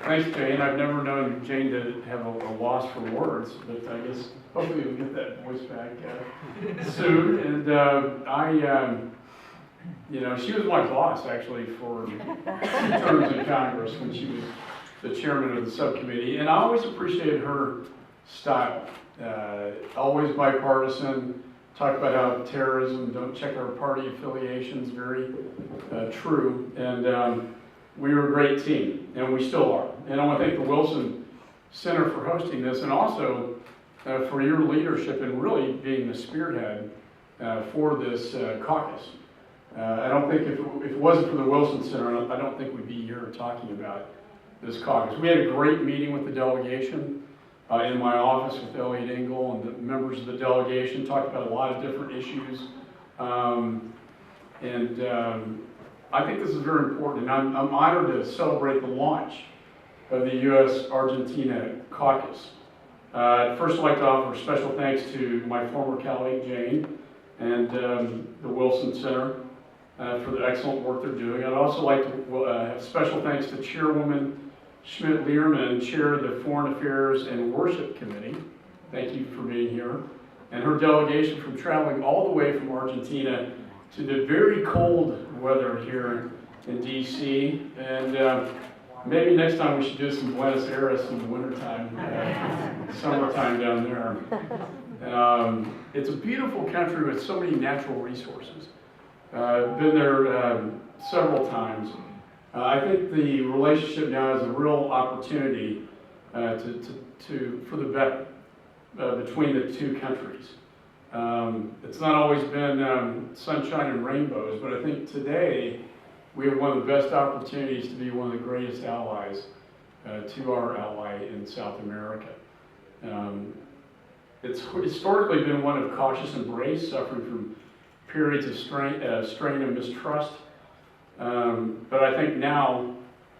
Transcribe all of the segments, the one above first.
Thanks, Jane. I've never known Jane to have a loss for words, but I guess hopefully we'll get that voice back soon. And she was my boss actually for 2 terms in Congress when she was the chairman of the subcommittee. And I always appreciated her style. Always bipartisan, talk about how terrorism, don't check our party affiliations, very true. And we were a great team, and we still are. And I want to thank the Wilson Center for hosting this, and also for your leadership in really being the spearhead for this caucus. I don't think if it wasn't for the Wilson Center, I don't think we'd be here talking about this caucus. We had a great meeting with the delegation in my office with Elliot Engel and the members of the delegation, talked about a lot of different issues. I think this is very important, and I'm honored to celebrate the launch of the U.S.-Argentina caucus. First, I'd like to offer special thanks to my former colleague, Jane, and the Wilson Center for the excellent work they're doing. I'd also like to have special thanks to Chairwoman Schmidt-Learman, Chair of the Foreign Affairs and Worship Committee. Thank you for being here. And her delegation from traveling all the way from Argentina to the very cold weather here in D.C. And maybe next time we should do some Buenos Aires in the wintertime, summertime down there. It's a beautiful country with so many natural resources. I've been there several times. I think the relationship now is a real opportunity for the better between the two countries. It's not always been sunshine and rainbows, but I think today we have one of the best opportunities to be one of the greatest allies to our ally in South America. It's historically been one of cautious embrace, suffering from periods of strain and mistrust. But I think now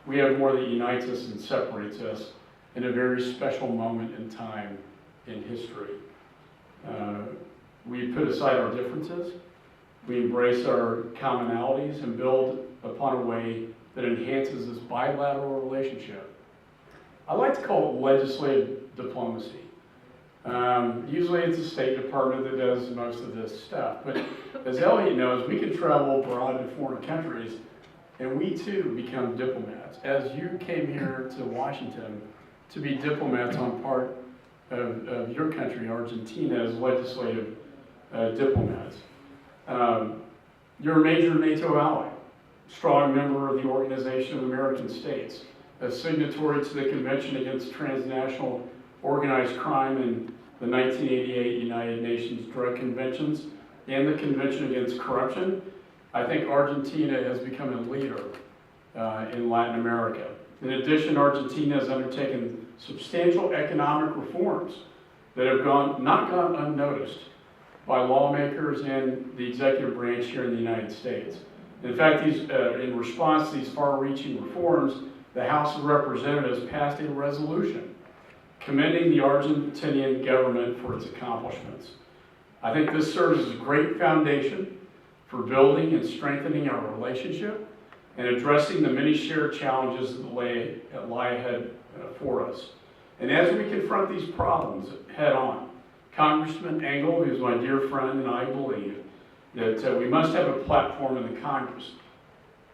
we have more that unites us and separates us in a very special moment in time in history. We put aside our differences, we embrace our commonalities and build upon a way that enhances this bilateral relationship. I like to call it legislative diplomacy. Usually it's the State Department that does most of this stuff, but as Elliot knows, we can travel abroad to foreign countries and we too become diplomats. As you came here to Washington to be diplomats on part of your country, Argentina, as legislative diplomats. You're a major NATO ally, strong member of the Organization of American States, a signatory to the Convention Against Transnational Organized Crime and the 1988 United Nations Drug Conventions and the Convention Against Corruption. I think Argentina has become a leader in Latin America. In addition, Argentina has undertaken substantial economic reforms that have not gone unnoticed by lawmakers and the executive branch here in the United States. In fact, in response to these far-reaching reforms, the House of Representatives passed a resolution commending the Argentinian government for its accomplishments. I think this serves as a great foundation for building and strengthening our relationship and addressing the many shared challenges that lie ahead for us. And as we confront these problems head on, Congressman Engel, who's my dear friend, and I believe that we must have a platform in the Congress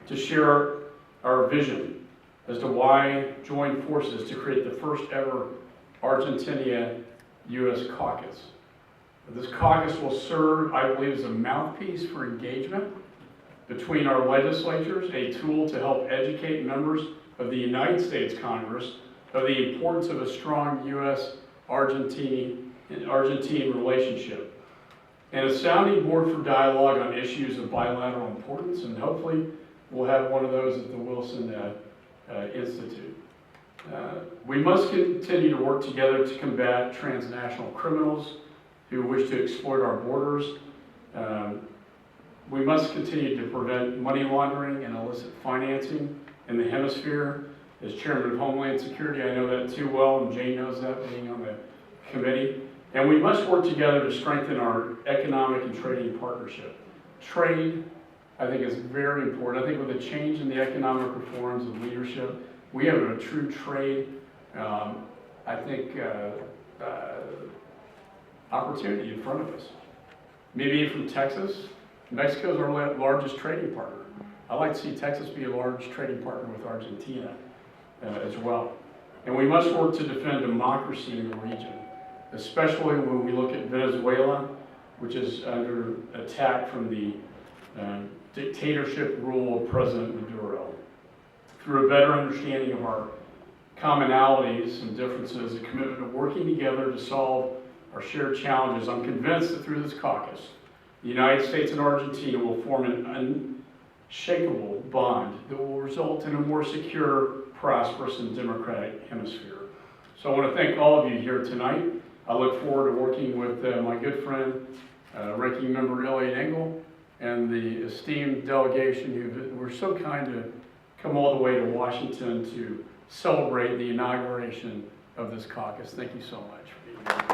to share our vision as to why join forces to create the first ever Argentina-U.S. caucus. This caucus will serve, I believe, as a mouthpiece for engagement between our legislatures, a tool to help educate members of the United States Congress of the importance of a strong U.S.-Argentine relationship, and a sounding board for dialogue on issues of bilateral importance, and hopefully we'll have one of those at the Wilson Institute. We must continue to work together to combat transnational criminals who wish to exploit our borders. We must continue to prevent money laundering and illicit financing in the hemisphere. As Chairman of Homeland Security, I know that too well, and Jane knows that, being on the committee. And we must work together to strengthen our economic and trading partnership. Trade, I think, is very important. I think with the change in the economic reforms and leadership We have a true trade, I think, opportunity in front of us. Maybe from Texas. Mexico is our largest trading partner. I'd like to see Texas be a large trading partner with Argentina as well. And we must work to defend democracy in the region, especially when we look at Venezuela, which is under attack from the dictatorship rule of President Maduro. Through a better understanding of our commonalities and differences, a commitment to working together to solve our shared challenges, I'm convinced that through this caucus, the United States and Argentina will form an unshakable bond that will result in a more secure, prosperous, and democratic hemisphere. So I want to thank all of you here tonight. I look forward to working with my good friend, Ranking Member Elliot Engel, and the esteemed delegation who were so kind to come all the way to Washington to celebrate the inauguration of this caucus. Thank you so much for being here.